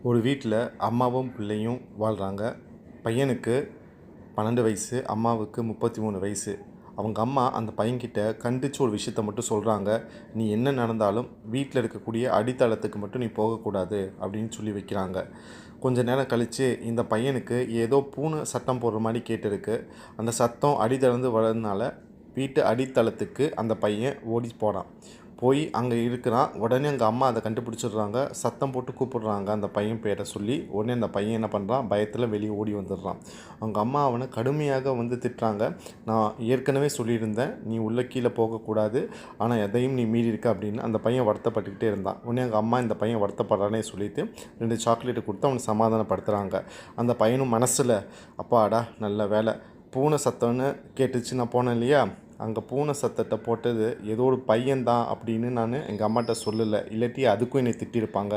ஒரு வீட்டில் அம்மாவும் பிள்ளையும் வாழ்கிறாங்க. பையனுக்கு 12 வயசு, அம்மாவுக்கு 33 வயசு. அவங்க அம்மா அந்த பையன்கிட்ட கண்டிச்சு ஒரு விஷயத்த மட்டும் சொல்கிறாங்க. "நீ என்ன நடந்தாலும் வீட்டில் இருக்கக்கூடிய அடித்தளத்துக்கு மட்டும் நீ போகக்கூடாது" அப்படின்னு சொல்லி வைக்கிறாங்க. கொஞ்ச நேரம் கழித்து இந்த பையனுக்கு ஏதோ பூனை சத்தம் போடுற மாதிரி கேட்டிருக்கு. அந்த சத்தம் அடித்தளர்ந்து வர்றதுனால வீட்டு அடித்தளத்துக்கு அந்த பையன் ஓடி போனான். போய் அங்கே இருக்கிறான். உடனே அங்கே அம்மா அதை கண்டுபிடிச்சிடுறாங்க. சத்தம் போட்டு கூப்பிடுறாங்க அந்த பையன் பேரை சொல்லி. உடனே அந்த பையன் என்ன பண்ணுறான், பயத்தில் வெளியே ஓடி வந்துடுறான். அவங்க அம்மா அவனை கடுமையாக திட்டுறாங்க. "நான் ஏற்கனவே சொல்லியிருந்தேன், நீ உள்ளே கீழே போகக்கூடாது, ஆனால் எதையும் நீ மீறி இருக்க" அப்படின்னு அந்த பையன் வருத்தப்பட்டுக்கிட்டே இருந்தான். உடனே அவங்க அம்மா இந்த பையன் வருத்தப்படுறானே சொல்லிட்டு 2 சாக்லேட்டு கொடுத்து அவனை சமாதானப்படுத்துகிறாங்க. அந்த பையனும் மனசில், "அப்பாடா நல்ல வேலை, பூனை சத்தம்னு கேட்டுச்சு, நான் போனேன் இல்லையா, அங்கே பூனை சத்தத்தை போட்டது ஏதோ ஒரு பையன்தான் அப்படின்னு நான் எங்கள் அம்மாட்ட சொல்லலை, இல்லாட்டி அதுக்கும் என்னை திட்டியிருப்பாங்க"